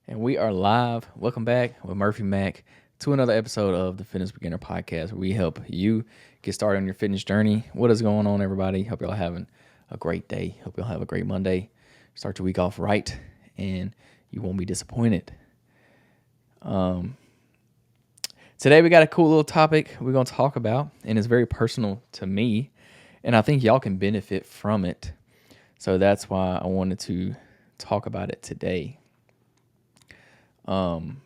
And we are live. Welcome back with Murphy Mack to another episode of the Fitness Beginner Podcast, where we help you get started on your fitness journey. What is going on, everybody? Hope y'all having a great day. Hope y'all have a great Monday. Start your week off right, and you won't be disappointed. Today we got a cool little topic we're going to talk about, and it's very personal to me, and I think y'all can benefit from it. So that's why I wanted to talk about it today. And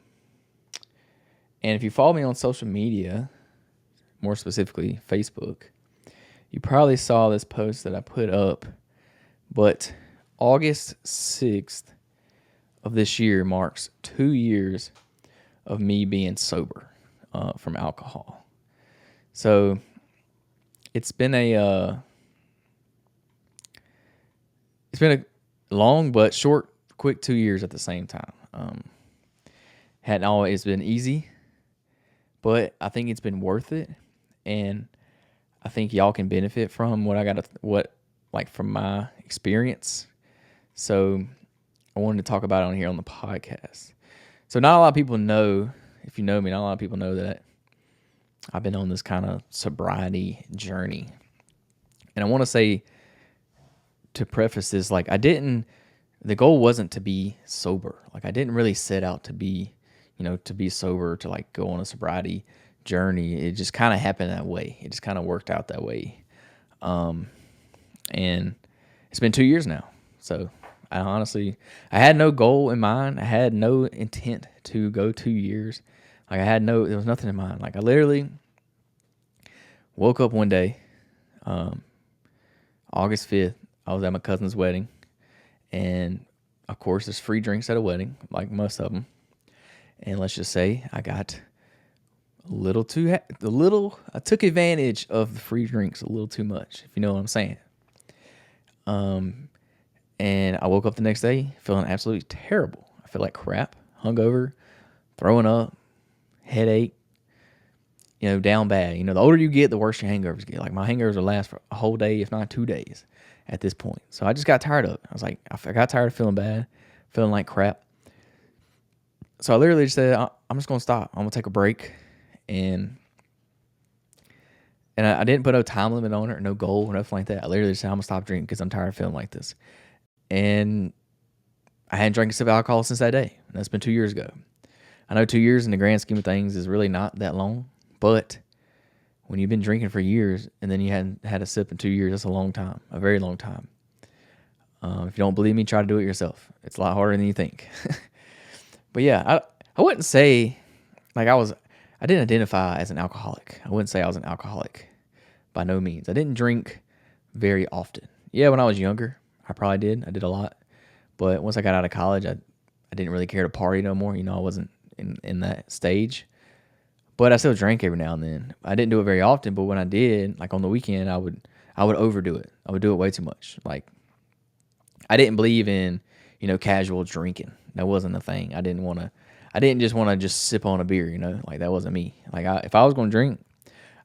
if you follow me on social media, more specifically Facebook, you probably saw this post that I put up. But August 6th of this year marks 2 years of me being sober from alcohol. So it's been a long but short, quick 2 years at the same time. Hadn't always been easy, but I think it's been worth it, and I think y'all can benefit from from my experience. So I wanted to talk about it on here on the podcast. So not a lot of people know, if you know me, not a lot of people know that I've been on this kind of sobriety journey. And I want to say, to preface this, the goal wasn't to be sober. Like, I didn't really set out to be sober, to like go on a sobriety journey. It just kind of happened that way. It just kind of worked out that way. And it's been 2 years now. So I had no goal in mind. I had no intent to go 2 years. There was nothing in mind. Like, I literally woke up one day, August 5th, I was at my cousin's wedding, and of course there's free drinks at a wedding, like most of them. And let's just say I got I took advantage of the free drinks a little too much, if you know what I'm saying. And I woke up the next day feeling absolutely terrible. I feel like crap, hungover, throwing up, headache, down bad. The older you get, the worse your hangovers get. Like, my hangovers will last for a whole day, if not 2 days at this point. So I just got tired of it. I got tired of feeling bad, feeling like crap. So I literally just said, I'm just going to stop. I'm going to take a break. And I didn't put no time limit on it or no goal or nothing like that. I literally just said, I'm going to stop drinking because I'm tired of feeling like this. And I hadn't drank a sip of alcohol since that day. And that's been 2 years ago. I know 2 years in the grand scheme of things is really not that long. But when you've been drinking for years and then you hadn't had a sip in 2 years, that's a long time, a very long time. If you don't believe me, try to do it yourself. It's a lot harder than you think. But yeah, I wouldn't say I didn't identify as an alcoholic. I wouldn't say I was an alcoholic by no means. I didn't drink very often. Yeah, when I was younger, I probably did. I did a lot. But once I got out of college, I didn't really care to party no more. I wasn't in that stage. But I still drank every now and then. I didn't do it very often, but when I did, like on the weekend, I would overdo it. I would do it way too much. Like, I didn't believe in, casual drinking. That wasn't a thing. I didn't just want to just sip on a beer, like that wasn't me. Like, if I was going to drink,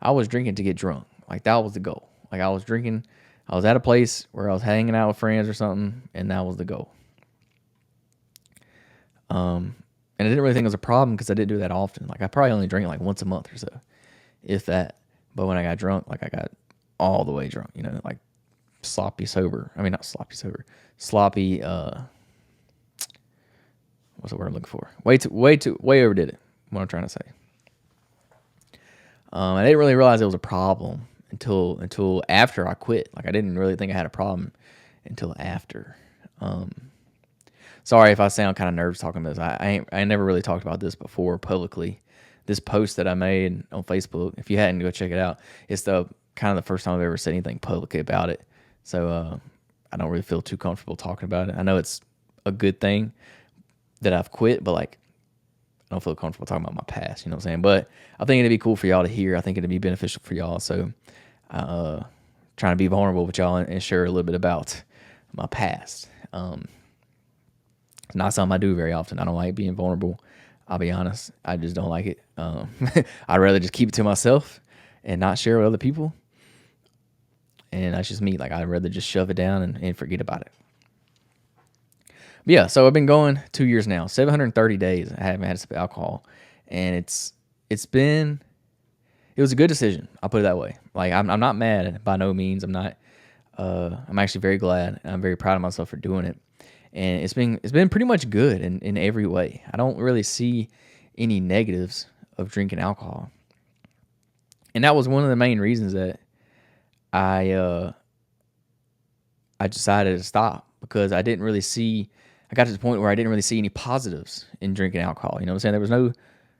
I was drinking to get drunk. Like, that was the goal. Like, I was drinking, I was at a place where I was hanging out with friends or something, and that was the goal. And I didn't really think it was a problem because I didn't do that often. Like, I probably only drank like once a month or so, if that. But when I got drunk, like, I got all the way drunk, like sloppy sober. I mean, not sloppy sober. Sloppy, what's the word I'm looking for? Way overdid it, what I'm trying to say. I didn't really realize it was a problem until after I quit. Like, I didn't really think I had a problem until after. Sorry if I sound kind of nervous talking about this. I never really talked about this before publicly. This post that I made on Facebook, if you hadn't, go check it out. It's the first time I've ever said anything publicly about it. So I don't really feel too comfortable talking about it. I know it's a good thing that I've quit, but like, I don't feel comfortable talking about my past, you know what I'm saying? But I think it'd be cool for y'all to hear. I think it'd be beneficial for y'all. So trying to be vulnerable with y'all and share a little bit about my past. It's not something I do very often. I don't like being vulnerable. I'll be honest. I just don't like it. I'd rather just keep it to myself and not share with other people. And that's just me. Like, I'd rather just shove it down and forget about it. But yeah, so I've been going 2 years now, 730 days. I haven't had a sip of alcohol, and it's been it was a good decision. I'll put it that way. Like I'm not mad by no means. I'm not. I'm actually very glad, and I'm very proud of myself for doing it. And it's been pretty much good in every way. I don't really see any negatives of drinking alcohol, and that was one of the main reasons that I uh, I decided to stop, because I didn't really see. I got to the point where I didn't really see any positives in drinking alcohol. You know what I'm saying?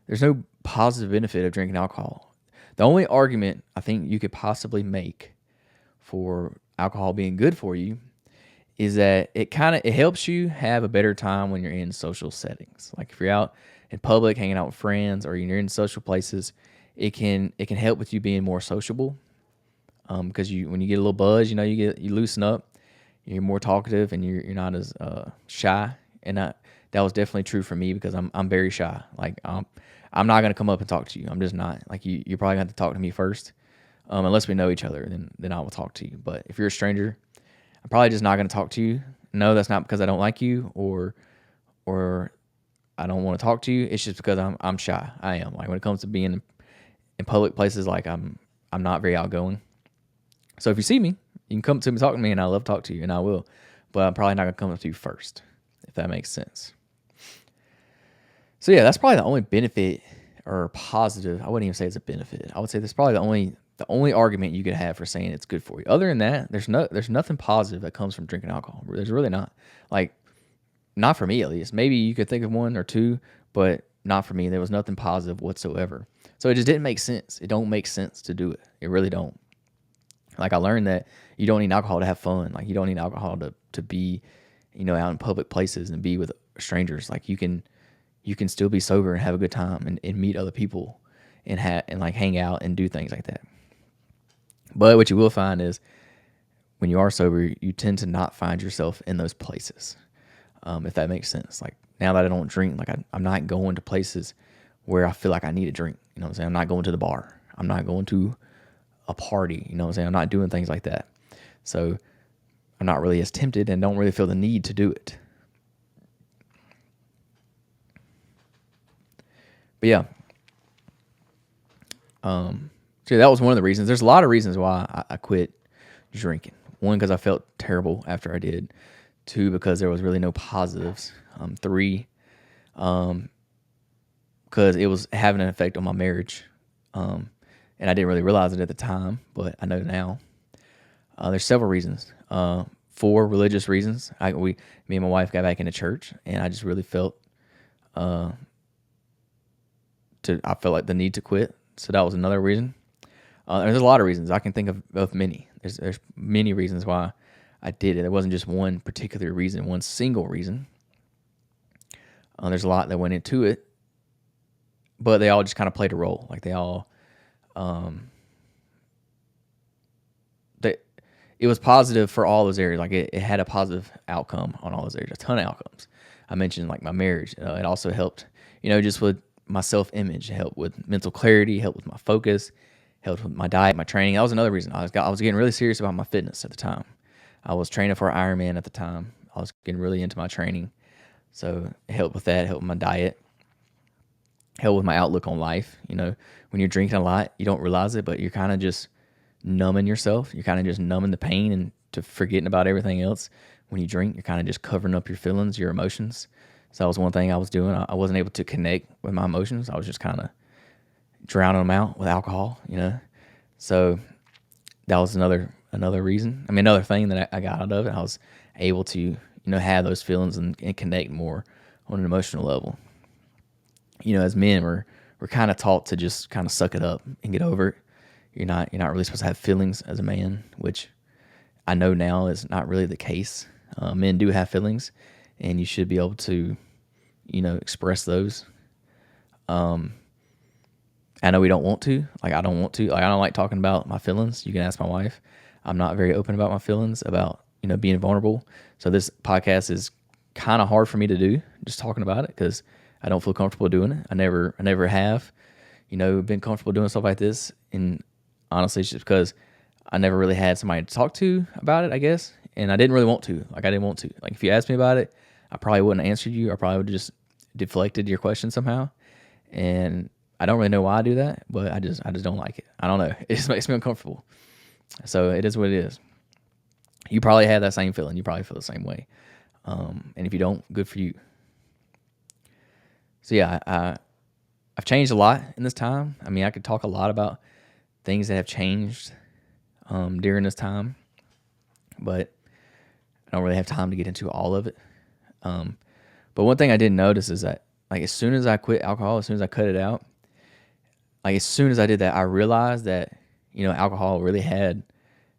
There's no positive benefit of drinking alcohol. The only argument I think you could possibly make for alcohol being good for you is that it helps you have a better time when you're in social settings. Like if you're out in public hanging out with friends, or you're in social places, it can help with you being more sociable. Because when you get a little buzz, you loosen up, you're more talkative, and you're not as shy. And that was definitely true for me, because I'm very shy. Like I'm not gonna come up and talk to you. I'm just not. Like you're probably gonna have to talk to me first, unless we know each other. Then I will talk to you. But if you're a stranger, I'm probably just not gonna talk to you. No, that's not because I don't like you, or I don't want to talk to you. It's just because I'm shy. I am. Like when it comes to being in public places, like I'm not very outgoing. So if you see me, you can come to me, talk to me, and I love to talk to you, and I will. But I'm probably not gonna come up to you first, if that makes sense. So yeah, that's probably the only benefit or positive. I wouldn't even say it's a benefit. I would say that's probably the only argument you could have for saying it's good for you. Other than that, there's nothing positive that comes from drinking alcohol. There's really not. Like, not for me at least. Maybe you could think of one or two, but not for me. There was nothing positive whatsoever. So it just didn't make sense. It don't make sense to do it. It really don't. Like I learned that you don't need alcohol to have fun. Like you don't need alcohol to be, out in public places and be with strangers. Like you can still be sober and have a good time, and meet other people, and like hang out and do things like that. But what you will find is when you are sober, you tend to not find yourself in those places. If that makes sense. Like now that I don't drink, like I'm not going to places where I feel like I need a drink. You know what I'm saying? I'm not going to the bar. I'm not going to a party. You know what I'm saying? I'm not doing things like that. So I'm not really as tempted and don't really feel the need to do it. But yeah. So that was one of the reasons. There's a lot of reasons why I quit drinking. One, because I felt terrible after I did. Two, because there was really no positives. Three, because it was having an effect on my marriage. And I didn't really realize it at the time, but I know now. There's several reasons. Four, religious reasons. Me and my wife got back into church, and I just really felt I felt like the need to quit. So that was another reason. There's a lot of reasons. I can think of many. There's many reasons why I did it. It wasn't just one particular reason, one single reason. There's a lot that went into it, but they all just kind of played a role. Like they all, it was positive for all those areas. Like it had a positive outcome on all those areas, a ton of outcomes. I mentioned like my marriage. It also helped, just with my self-image, helped with mental clarity, helped with my focus, helped with my diet, my training. That was another reason. I was getting really serious about my fitness at the time. I was training for Ironman at the time. I was getting really into my training. So it helped with that, helped with my diet, helped with my outlook on life. When you're drinking a lot, you don't realize it, but you're kind of just numbing yourself. You're kind of just numbing the pain and to forgetting about everything else. When you drink, you're kind of just covering up your feelings, your emotions. So that was one thing I was doing. I wasn't able to connect with my emotions. I was just kind of drowning them out with alcohol, So that was another reason. I mean, another thing that I got out of it. I was able to, have those feelings and connect more on an emotional level. As men, we're kind of taught to just kind of suck it up and get over it. You're not really supposed to have feelings as a man, which I know now is not really the case. Men do have feelings, and you should be able to, express those. I know we don't want to. Like I don't want to. Like I don't like talking about my feelings. You can ask my wife. I'm not very open about my feelings, about being vulnerable. So this podcast is kind of hard for me to do, just talking about it, because I don't feel comfortable doing it. I never have, been comfortable doing stuff like this. And honestly, it's just because I never really had somebody to talk to about it, I guess. And I didn't really want to. Like I didn't want to. Like if you asked me about it, I probably wouldn't have answered you. I probably would have just deflected your question somehow. And I don't really know why I do that, but I just don't like it. I don't know. It just makes me uncomfortable. So it is what it is. You probably have that same feeling. You probably feel the same way. And if you don't, good for you. So yeah, I've changed a lot in this time. I mean, I could talk a lot about things that have changed during this time, but I don't really have time to get into all of it. But one thing I did notice is that, like, as soon as I quit alcohol, as soon as I cut it out, like, as soon as I did that, I realized that, alcohol really had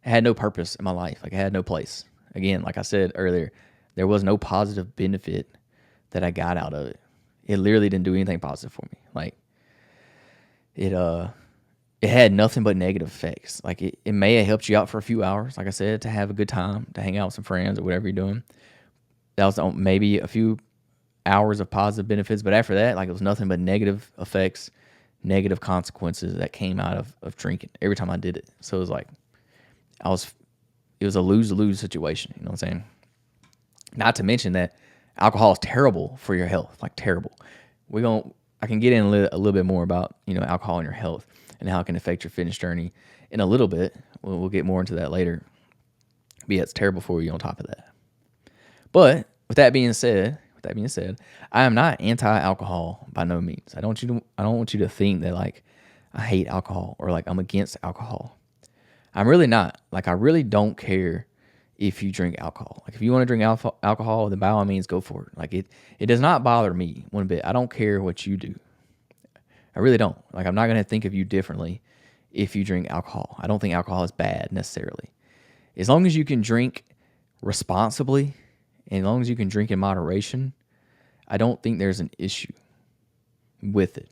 no purpose in my life. Like, it had no place. Again, like I said earlier, there was no positive benefit that I got out of it. It literally didn't do anything positive for me. Like, it had nothing but negative effects. Like, it may have helped you out for a few hours, like I said, to have a good time, to hang out with some friends or whatever you're doing. That was maybe a few hours of positive benefits, but after that, like, it was nothing but negative effects, negative consequences that came out of drinking every time I did it. So it was like, it was a lose-lose situation. You know what I'm saying? Not to mention that alcohol is terrible for your health, like terrible. I can get in a little bit more about, alcohol and your health and how it can affect your fitness journey in a little bit. We'll get more into that later. But yeah, it's terrible for you on top of that. But with that being said, I am not anti-alcohol by no means. I don't want you to think that, like, I hate alcohol or like I'm against alcohol. I'm really not. Like, I really don't care if you drink alcohol. Like, if you want to drink alcohol, then by all means go for it. Like, it does not bother me one bit. I don't care what you do. I really don't. Like, I'm not going to think of you differently if you drink alcohol. I don't think alcohol is bad necessarily. As long as you can drink responsibly and as long as you can drink in moderation, I don't think there's an issue with it.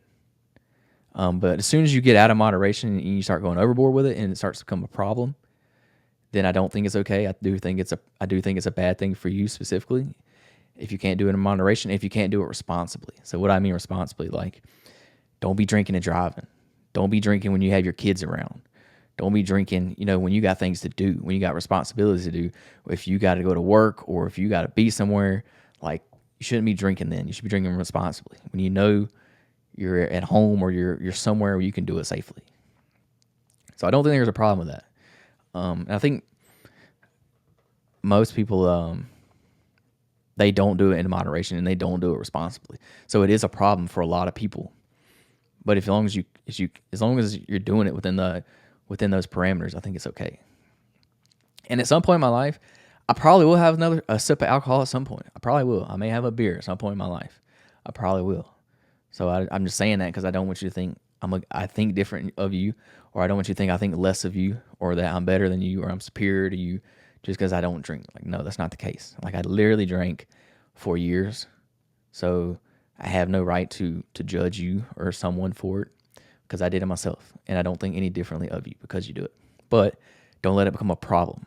But as soon as you get out of moderation and you start going overboard with it and it starts to become a problem, then I don't think it's okay. I do think it's a bad thing for you specifically if you can't do it in moderation, if you can't do it responsibly. So what I mean responsibly, like, don't be drinking and driving. Don't be drinking when you have your kids around. Don't be drinking, when you got things to do, when you got responsibilities to do. If you got to go to work or if you got to be somewhere, like, you shouldn't be drinking then. You should be drinking responsibly when you know you're at home or you're somewhere where you can do it safely. So I don't think there's a problem with that. And I think most people, they don't do it in moderation and they don't do it responsibly. So it is a problem for a lot of people. But as long as you're doing it within those parameters, I think it's okay. And at some point in my life, I probably will have a sip of alcohol at some point. I probably will. I may have a beer at some point in my life. I probably will. So I'm just saying that because I don't want you to think I think different of you, or I don't want you to think I think less of you, or that I'm better than you, or I'm superior to you just because I don't drink. Like, no, that's not the case. Like, I literally drank for years, so I have no right to judge you or someone for it because I did it myself, and I don't think any differently of you because you do it. But don't let it become a problem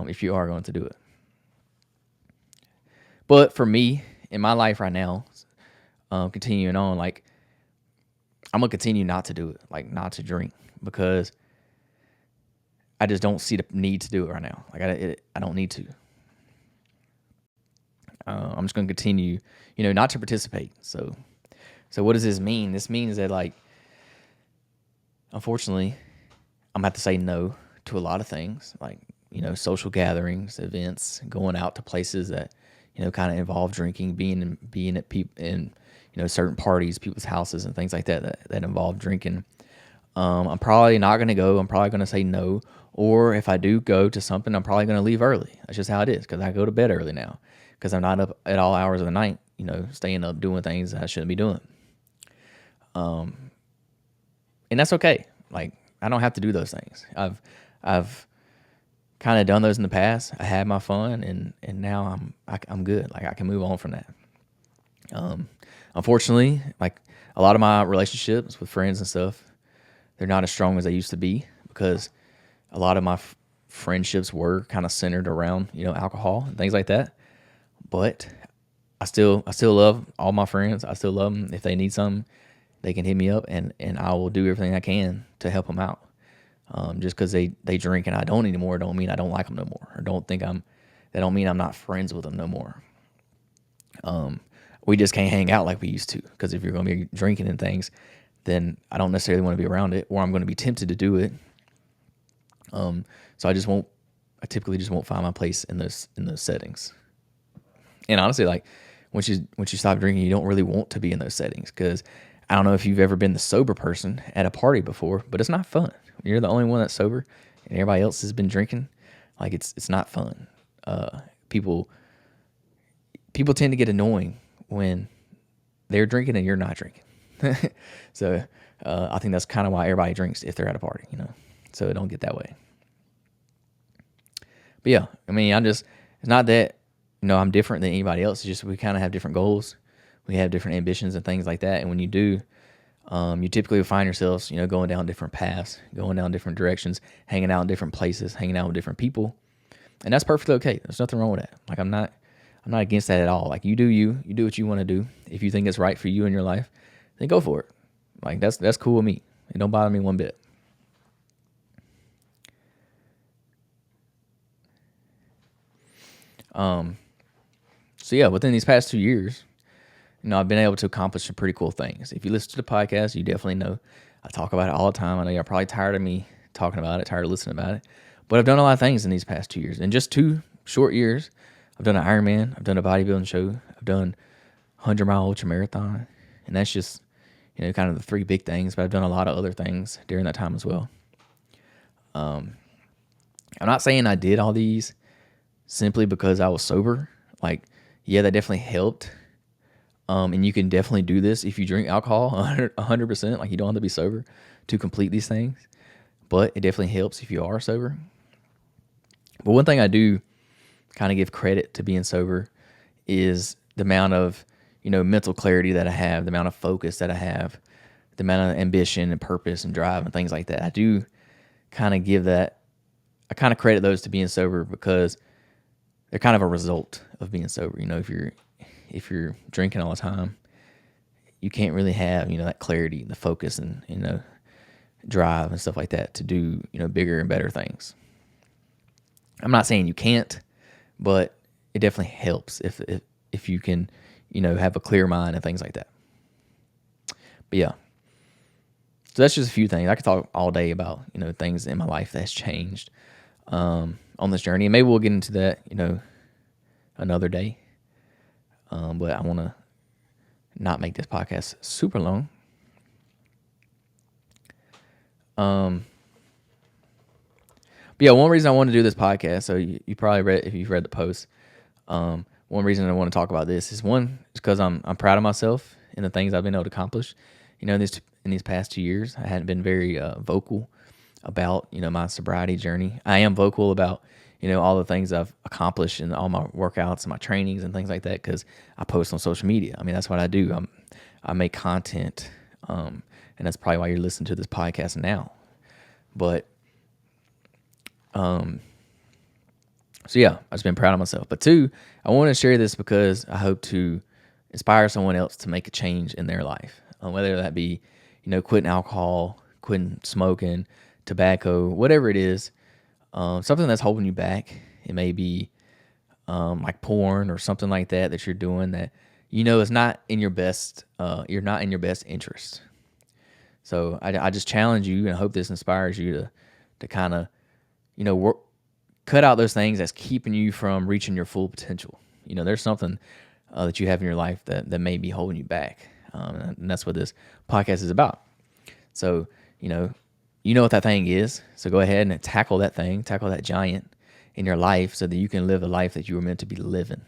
if you are going to do it. But for me, in my life right now, continuing on, like, I'm gonna continue not to do it, like, not to drink, because I just don't see the need to do it right now. Like, I don't need to. I'm just gonna continue, not to participate. So what does this mean? This means that, like, unfortunately, I'm gonna have to say no to a lot of things, like, social gatherings, events, going out to places that, kind of involve drinking, being at people in, certain parties, people's houses and things like that involve drinking. I'm probably not going to go. I'm probably going to say no. Or if I do go to something, I'm probably going to leave early. That's just how it is, because I go to bed early now because I'm not up at all hours of the night, staying up doing things that I shouldn't be doing. And that's okay. Like, I don't have to do those things. I've kind of done those in the past. I had my fun, and now I'm good. Like, I can move on from that. Unfortunately, like, a lot of my relationships with friends and stuff, they're not as strong as they used to be because a lot of my friendships were kind of centered around, alcohol and things like that. But I still love all my friends. I still love them. If they need something, they can hit me up, and I will do everything I can to help them out. Just because they drink and I don't anymore, don't mean I don't like them no more, or that don't mean I'm not friends with them no more. We just can't hang out like we used to, because if you're going to be drinking and things, then I don't necessarily want to be around it, or I'm going to be tempted to do it. So I typically just won't find my place in those settings. And honestly, like once you stop drinking, you don't really want to be in those settings, because I don't know if you've ever been the sober person at a party before, but it's not fun. You're the only one that's sober, and everybody else has been drinking. Like it's not fun. People tend to get annoying when they're drinking and you're not drinking. So I think that's kind of why everybody drinks if they're at a party, so it don't get that way. But yeah, I mean, it's not that, I'm different than anybody else. It's just we kind of have different goals. We have different ambitions and things like that. And when you do, you typically find yourselves, going down different paths, going down different directions, hanging out in different places, hanging out with different people. And that's perfectly okay. There's nothing wrong with that. Like I'm not against that at all. Like you do what you want to do. If you think it's right for you in your life, then go for it. Like that's cool with me. It don't bother me one bit. So yeah, within these past 2 years, I've been able to accomplish some pretty cool things. If you listen to the podcast, you definitely know I talk about it all the time. I know you're probably tired of me talking about it, tired of listening about it, but I've done a lot of things in these past 2 years. In just 2 short years, I've done an Ironman, I've done a bodybuilding show, I've done 100-mile ultramarathon, and that's just, kind of the 3 big things, but I've done a lot of other things during that time as well. I'm not saying I did all these simply because I was sober. Like, yeah, that definitely helped. And you can definitely do this if you drink alcohol 100%. Like, you don't have to be sober to complete these things. But it definitely helps if you are sober. But one thing I do kind of give credit to being sober is the amount of, mental clarity that I have, the amount of focus that I have, the amount of ambition and purpose and drive and things like that. I do kind of give that, I kind of credit those to being sober because they're kind of a result of being sober. If you're drinking all the time, you can't really have, that clarity, the focus and, drive and stuff like that to do, bigger and better things. I'm not saying you can't, but it definitely helps if you can, have a clear mind and things like that. But yeah. So that's just a few things. I could talk all day about, things in my life that's changed on this journey. And maybe we'll get into that, another day. But I want to not make this podcast super long. But yeah, one reason I want to do this podcast, so you probably read, if you've read the post, one reason I want to talk about this is because I'm proud of myself and the things I've been able to accomplish. In these past 2 years, I hadn't been very vocal about, my sobriety journey. I am vocal about, all the things I've accomplished and all my workouts and my trainings and things like that, because I post on social media. I mean, that's what I do. I make content, and that's probably why you're listening to this podcast now. But, so yeah, I've just been proud of myself. But 2, I want to share this because I hope to inspire someone else to make a change in their life, whether that be, quitting alcohol, quitting smoking, tobacco, whatever it is, something that's holding you back. It may be like porn or something like that you're doing that is not in your best. You're not in your best interest. So I just challenge you, and I hope this inspires you to kind of cut out those things that's keeping you from reaching your full potential. There's something that you have in your life that may be holding you back, and that's what this podcast is about. So you know what that thing is. So go ahead and tackle that thing, tackle that giant in your life so that you can live the life that you were meant to be living.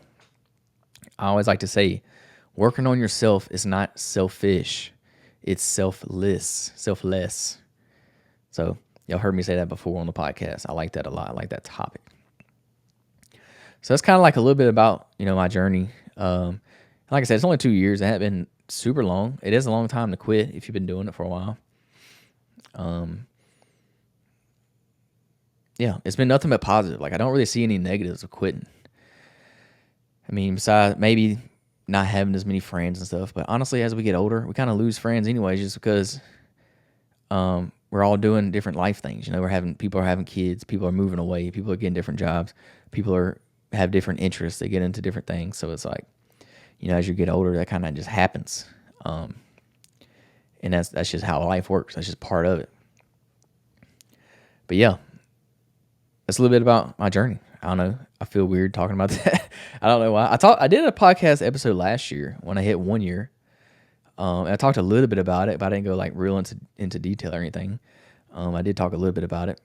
I always like to say, working on yourself is not selfish. It's selfless. So y'all heard me say that before on the podcast. I like that a lot. I like that topic. So that's kind of like a little bit about, my journey. Like I said, it's only 2 years. It hasn't been super long. It is a long time to quit if you've been doing it for a while. Yeah, it's been nothing but positive. Like, I don't really see any negatives of quitting. I mean, besides maybe not having as many friends and stuff, but honestly, as we get older, we kind of lose friends anyways, just because we're all doing different life things. People are having kids, people are moving away, people are getting different jobs, people have different interests, they get into different things. So it's like, as you get older, that kind of just happens. And that's just how life works. That's just part of it. But yeah, that's a little bit about my journey. I don't know. I feel weird talking about that. I don't know why. I did a podcast episode last year when I hit 1 year. And I talked a little bit about it, but I didn't go like real into detail or anything. I did talk a little bit about it.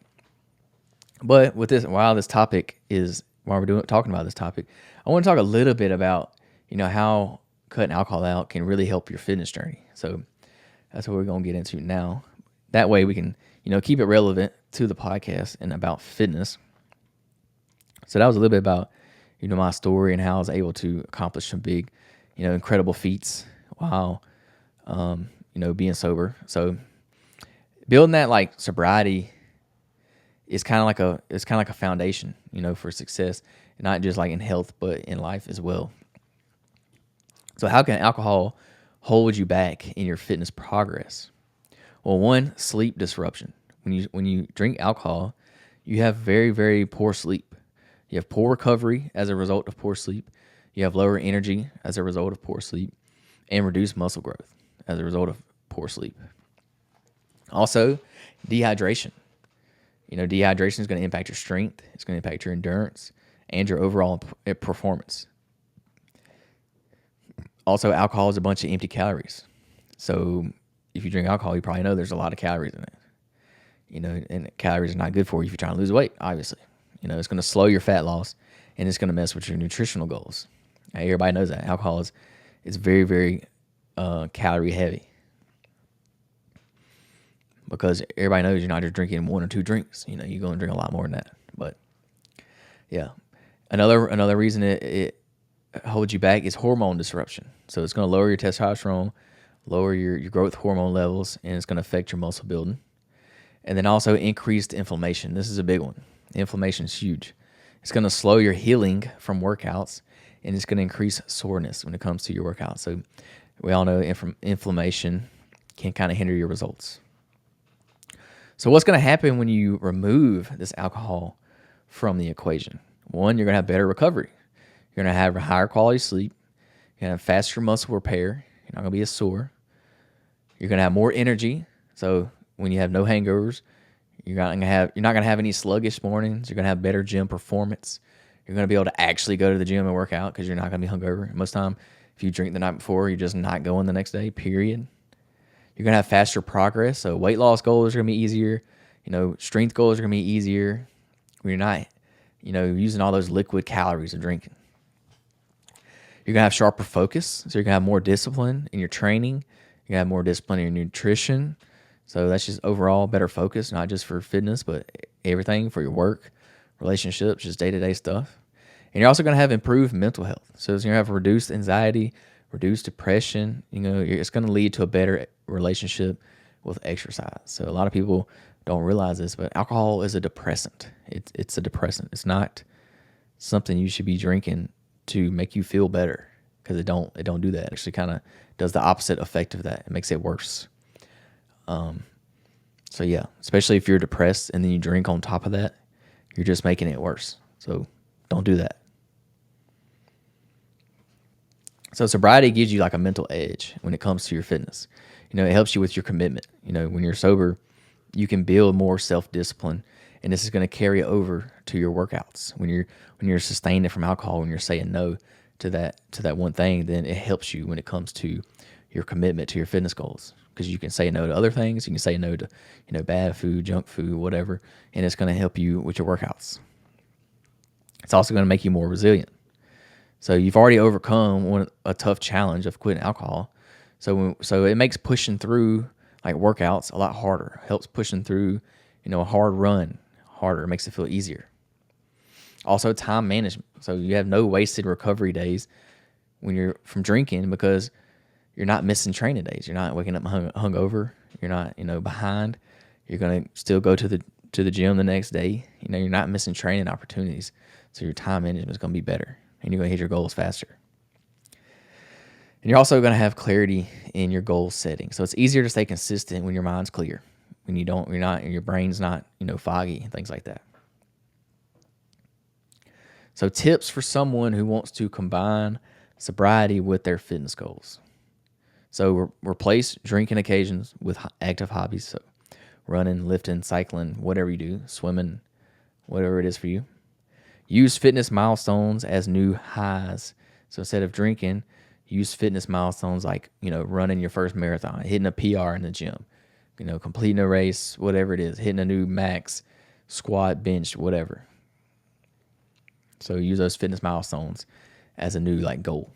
But with this, while we're talking about this topic, I want to talk a little bit about, how cutting alcohol out can really help your fitness journey. So that's what we're going to get into now. That way we can, keep it relevant to the podcast and about fitness. So that was a little bit about, my story and how I was able to accomplish some big, incredible feats while, being sober. So building that like sobriety is kind of like a foundation, for success, not just like in health, but in life as well. So how can alcohol hold you back in your fitness progress? Well, one, sleep disruption. When you drink alcohol, you have very, very poor sleep. You have poor recovery as a result of poor sleep. You have lower energy as a result of poor sleep, and reduced muscle growth as a result of poor sleep. Also, dehydration. Dehydration is going to impact your strength. It's going to impact your endurance and your overall performance. Also, alcohol is a bunch of empty calories. So if you drink alcohol, you probably know there's a lot of calories in it. And calories are not good for you if you're trying to lose weight, obviously. It's going to slow your fat loss, and it's going to mess with your nutritional goals. Now, everybody knows that. Alcohol is very, very calorie heavy. Because everybody knows you're not just drinking 1 or 2 drinks. You're going to drink a lot more than that. But, yeah. Another reason it holds you back is hormone disruption. So it's going to lower your testosterone, lower your growth hormone levels, and it's going to affect your muscle building. And then also increased inflammation. This is a big one. Inflammation is huge. It's going to slow your healing from workouts, and it's going to increase soreness when it comes to your workouts. So we all know inflammation can kind of hinder your results. So what's going to happen when you remove this alcohol from the equation? One, you're going to have better recovery. You're going to have a higher quality sleep. You're going to have faster muscle repair. You're not going to be as sore. You're going to have more energy. So when you have no hangovers, you're not going to have any sluggish mornings. You're going to have better gym performance. You're going to be able to actually go to the gym and work out because you're not going to be hungover. Most time, if you drink the night before, you're just not going the next day, period. You're going to have faster progress. So weight loss goals are going to be easier. Strength goals are going to be easier when you're not, using all those liquid calories of drinking. You're going to have sharper focus. So you're going to have more discipline in your training. You're going to have more discipline in your nutrition. So that's just overall better focus, not just for fitness, but everything for your work, relationships, just day-to-day stuff. And you're also going to have improved mental health. So you're going to have reduced anxiety, reduced depression. It's going to lead to a better relationship with exercise. So a lot of people don't realize this, but alcohol is a depressant. It's a depressant. It's not something you should be drinking to make you feel better, because it don't do that. It actually kind of does the opposite effect of that. It makes it worse. So yeah, especially if you're depressed and then you drink on top of that, you're just making it worse. So don't do that. So sobriety gives you like a mental edge when it comes to your fitness. It helps you with your commitment. When you're sober, you can build more self-discipline, and this is going to carry over to your workouts. When you're sustaining from alcohol, when you're saying no to that one thing, then it helps you when it comes to your commitment to your fitness goals, because you can say no to other things. You can say no to bad food, junk food, whatever, and it's going to help you with your workouts. It's also going to make you more resilient. So you've already overcome a tough challenge of quitting alcohol. So it makes pushing through like workouts a lot harder. Helps pushing through, a hard run harder. It makes it feel easier. Also, time management. So you have no wasted recovery days when you're from drinking, because you're not missing training days. You're not waking up hungover. You're not, behind. You're going to still go to the gym the next day. You're not missing training opportunities. So your time management is going to be better, and you're going to hit your goals faster. And you're also going to have clarity in your goal setting. So it's easier to stay consistent when your mind's clear, when your brain's not, foggy and things like that. So tips for someone who wants to combine sobriety with their fitness goals. So replace drinking occasions with active hobbies. So running, lifting, cycling, whatever you do, swimming, whatever it is for you. Use fitness milestones as new highs. So instead of drinking, use fitness milestones like, running your first marathon, hitting a PR in the gym, completing a race, whatever it is, hitting a new max, squat, bench, whatever. So use those fitness milestones as a new goal.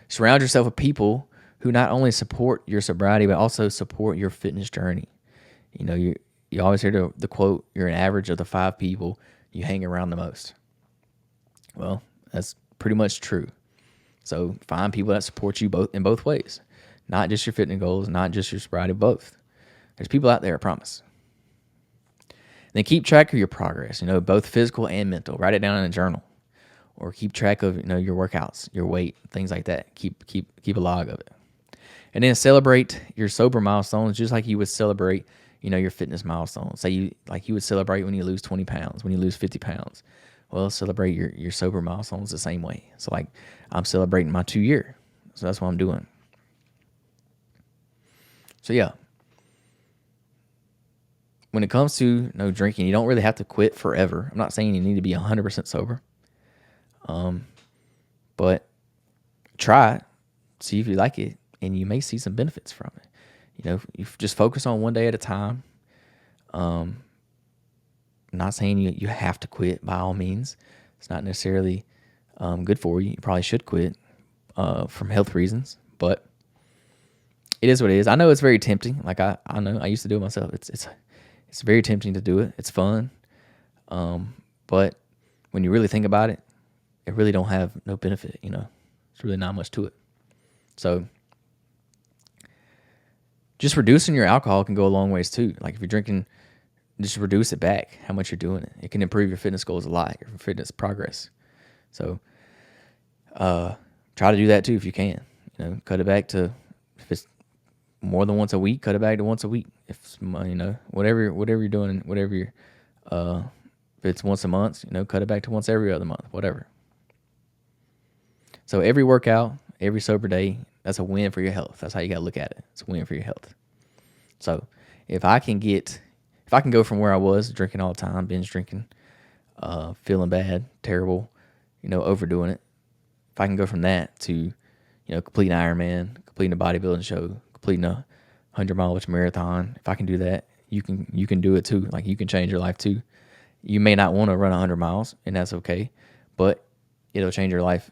Surround yourself with people who not only support your sobriety, but also support your fitness journey. You always hear the quote, you're an average of the 5 people you hang around the most. Well, that's pretty much true. So find people that support you both in both ways, not just your fitness goals, not just your sobriety, both. There's people out there, I promise. Then keep track of your progress, both physical and mental. Write it down in a journal, or keep track of your workouts, your weight, things like that. Keep a log of it, and then celebrate your sober milestones just like you would celebrate your fitness milestones. Say you would celebrate when you lose 20 pounds, when you lose 50 pounds. Well, celebrate your sober milestones the same way. So I'm celebrating my 2-year. So that's what I'm doing. So yeah. When it comes to no drinking, you don't really have to quit forever. I'm not saying you need to be 100% sober. But try it, see if you like it, and you may see some benefits from it. You just focus on one day at a time. I'm not saying you have to quit by all means. It's not necessarily good for you. You probably should quit from health reasons, but it is what it is. I know it's very tempting. I know I used to do it myself. It's very tempting to do it. It's fun, but when you really think about it, it really don't have no benefit. It's really not much to it. So just reducing your alcohol can go a long ways too. If you're drinking, just reduce it back, how much you're doing it. It can improve your fitness goals a lot, your fitness progress. So try to do that too if you can. Cut it back to, if it's more than once a week, cut it back to once a week. If it's, whatever you're doing, whatever you're, if it's once a month, cut it back to once every other month, whatever. So every workout, every sober day, that's a win for your health. That's how you got to look at it. It's a win for your health. So if I can go from where I was drinking all the time, binge drinking, feeling bad, terrible, overdoing it. If I can go from that to, completing Ironman, completing a bodybuilding show, completing a 100-mile marathon, if I can do that, you can do it too. You can change your life too. You may not want to run 100 miles, and that's okay, but it'll change your life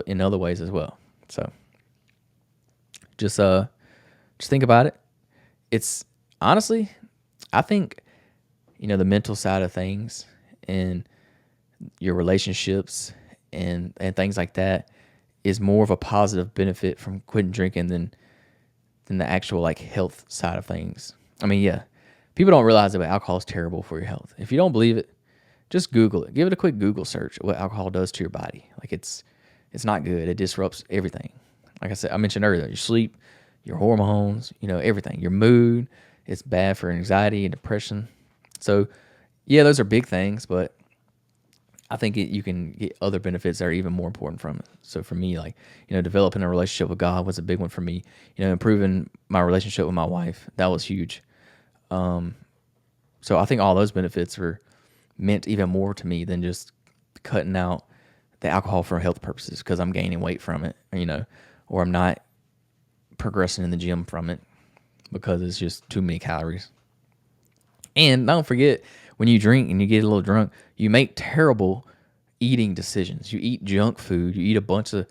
in other ways as well. So just think about it. It's honestly, I think, the mental side of things and your relationships and things like that is more of a positive benefit from quitting drinking than the actual health side of things. I mean, yeah, people don't realize that alcohol is terrible for your health. If you don't believe it, just Google it. Give it a quick Google search, what alcohol does to your body. It's not good. It disrupts everything. Like I said, I mentioned earlier, your sleep, your hormones, everything, your mood. It's bad for anxiety and depression. So yeah, those are big things, but I think you can get other benefits that are even more important from it. So for me, developing a relationship with God was a big one for me. Improving my relationship with my wife, that was huge. So I think all those benefits were meant even more to me than just cutting out the alcohol for health purposes because I'm gaining weight from it, or I'm not progressing in the gym from it because it's just too many calories. And don't forget, when you drink and you get a little drunk, you make terrible eating decisions. You eat junk food. You eat a bunch of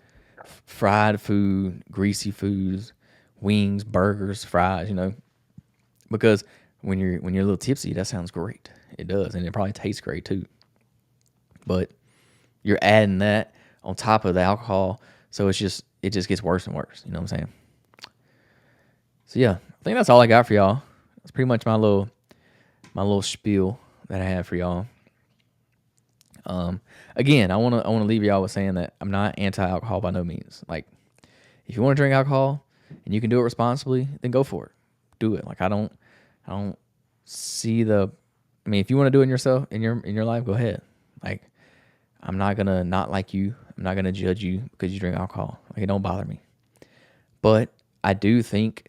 fried food, greasy foods, wings, burgers, fries, because when you're a little tipsy, that sounds great. It does, and it probably tastes great too. But you're adding that on top of the alcohol, so it just gets worse and worse. You know what I'm saying? So yeah, I think that's all I got for y'all. That's pretty much my little spiel that I have for y'all. Again, I wanna leave y'all with saying that I'm not anti-alcohol by no means. If you want to drink alcohol and you can do it responsibly, then go for it. Do it. I don't see the. I mean, if you want to do it yourself in your life, go ahead. I'm not gonna not like you. I'm not gonna judge you because you drink alcohol. Like, it don't bother me. But I do think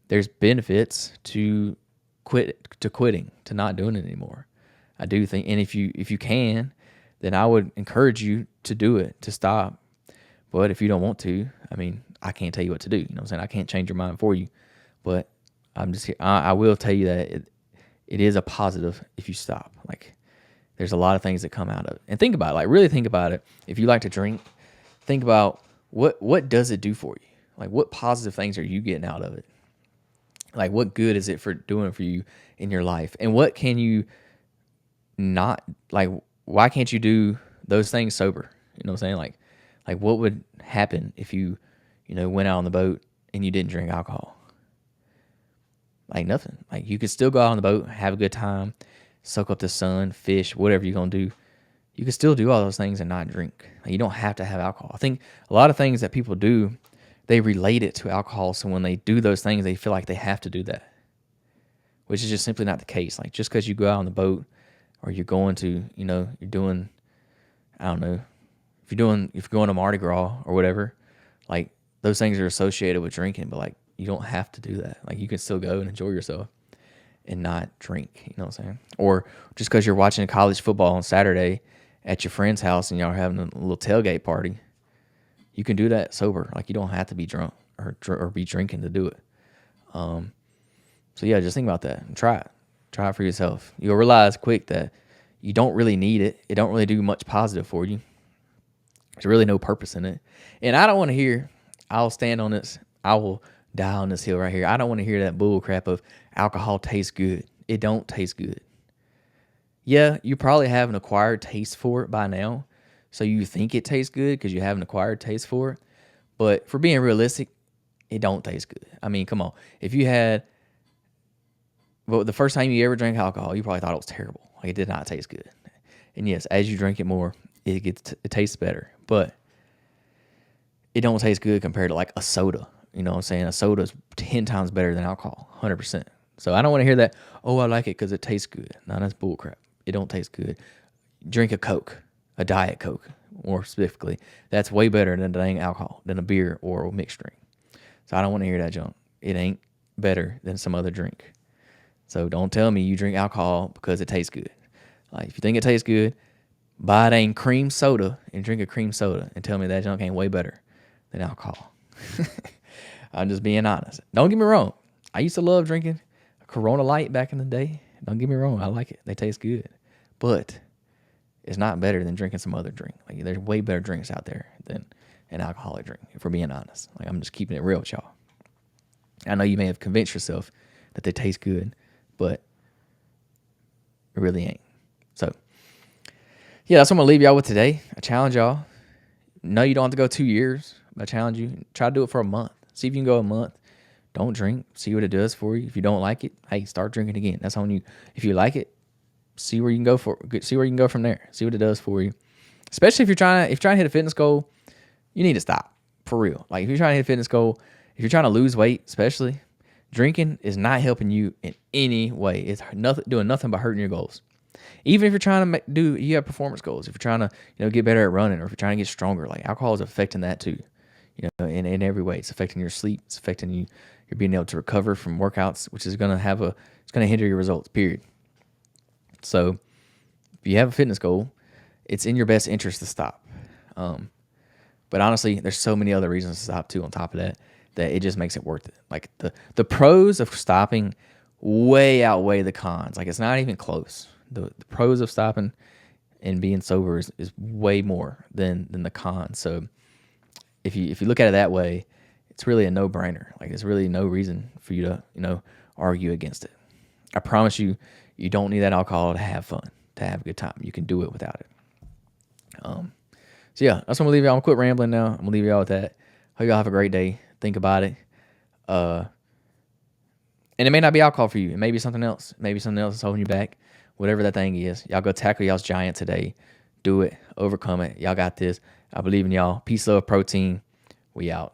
there's benefits to quitting, to not doing it anymore. I do think, and if you can, then I would encourage you to do it, to stop. But if you don't want to, I mean, I can't tell you what to do. You know what I'm saying? I can't change your mind for you. But I'm just here. I will tell you that it is a positive if you stop. Like, there's a lot of things that come out of it. And think about it. Like, really think about it. If you like to drink, think about what does it do for you? Like, what positive things are you getting out of it? Like, what good is it for doing for you in your life? And what can you not, like, why can't you do those things sober? You know what I'm saying? Like what would happen if you went out on the boat and you didn't drink alcohol? Like, nothing. Like, you could still go out on the boat, have a good time, soak up the sun, fish, whatever you're going to do. You can still do all those things and not drink. Like, you don't have to have alcohol. I think a lot of things that people do, they relate it to alcohol. So when they do those things, they feel like they have to do that, which is just simply not the case. Like, just because you go out on the boat, or you're going to, you're doing, I don't know, if you're going to Mardi Gras or whatever, like, those things are associated with drinking, but, like, you don't have to do that. Like, you can still go and enjoy yourself and not drink, you know what I'm saying? Or just because you're watching college football on Saturday at your friend's house and y'all are having a little tailgate party, you can do that sober. Like, you don't have to be drunk or be drinking to do it. So yeah, just think about that and try it. Try it for yourself. You'll realize quick that you don't really need it. It don't really do much positive for you. There's really no purpose in it. And I don't want to hear, I'll stand on this, I will die on this hill right here. I don't want to hear that bull crap of alcohol tastes good. It don't taste good. Yeah, you probably have an acquired taste for it by now. So you think it tastes good because you have an acquired taste for it. But for being realistic, it don't taste good. I mean, come on. If you had, well, the first time you ever drank alcohol, you probably thought it was terrible. Like, it did not taste good. And yes, as you drink it more, it tastes better. But it don't taste good compared to like a soda. You know what I'm saying? A soda is 10 times better than alcohol, 100%. So I don't want to hear that, oh, I like it because it tastes good. No, that's bullcrap. It don't taste good. Drink a Coke, a Diet Coke, more specifically. That's way better than dang alcohol, than a beer or a mixed drink. So I don't want to hear that junk. It ain't better than some other drink. So don't tell me you drink alcohol because it tastes good. Like, if you think it tastes good, buy a dang cream soda and drink a cream soda and tell me that junk ain't way better than alcohol. I'm just being honest. Don't get me wrong. I used to love drinking a Corona Light back in the day. Don't get me wrong. I like it. They taste good. But it's not better than drinking some other drink. Like, there's way better drinks out there than an alcoholic drink, if we're being honest. Like, I'm just keeping it real with y'all. I know you may have convinced yourself that they taste good, but it really ain't. So, yeah, that's what I'm going to leave y'all with today. I challenge y'all. No, you don't have to go 2 years. I challenge you. Try to do it for a month. See if you can go a month. Don't drink. See what it does for you. If you don't like it, hey, start drinking again. That's on you. If you like it, see where you can go from there. See what it does for you. Especially if you're trying to hit a fitness goal, you need to stop. For real. Like, if you're trying to hit a fitness goal, if you're trying to lose weight, especially, drinking is not helping you in any way. It's doing nothing but hurting your goals. Even if you're trying to you have performance goals. If you're trying to, get better at running, or if you're trying to get stronger, like, alcohol is affecting that too. In every way. It's affecting your sleep. It's affecting you. You're being able to recover from workouts, which is going to hinder your results, period. So if you have a fitness goal, it's in your best interest to stop. But honestly, there's so many other reasons to stop too on top of that it just makes it worth it. Like, the pros of stopping way outweigh the cons. Like, it's not even close. The pros of stopping and being sober is way more than the cons. So if you look at it that way, it's really a no-brainer. Like, there's really no reason for you to, argue against it. I promise you, you don't need that alcohol to have fun, to have a good time. You can do it without it. So yeah, that's what I'm gonna leave y'all. I'm gonna quit rambling now. I'm gonna leave y'all with that. Hope y'all have a great day. Think about it. And it may not be alcohol for you. It may be something else. Maybe something else is holding you back. Whatever that thing is, y'all go tackle y'all's giant today. Do it. Overcome it. Y'all got this. I believe in y'all. Peace, love, protein. We out.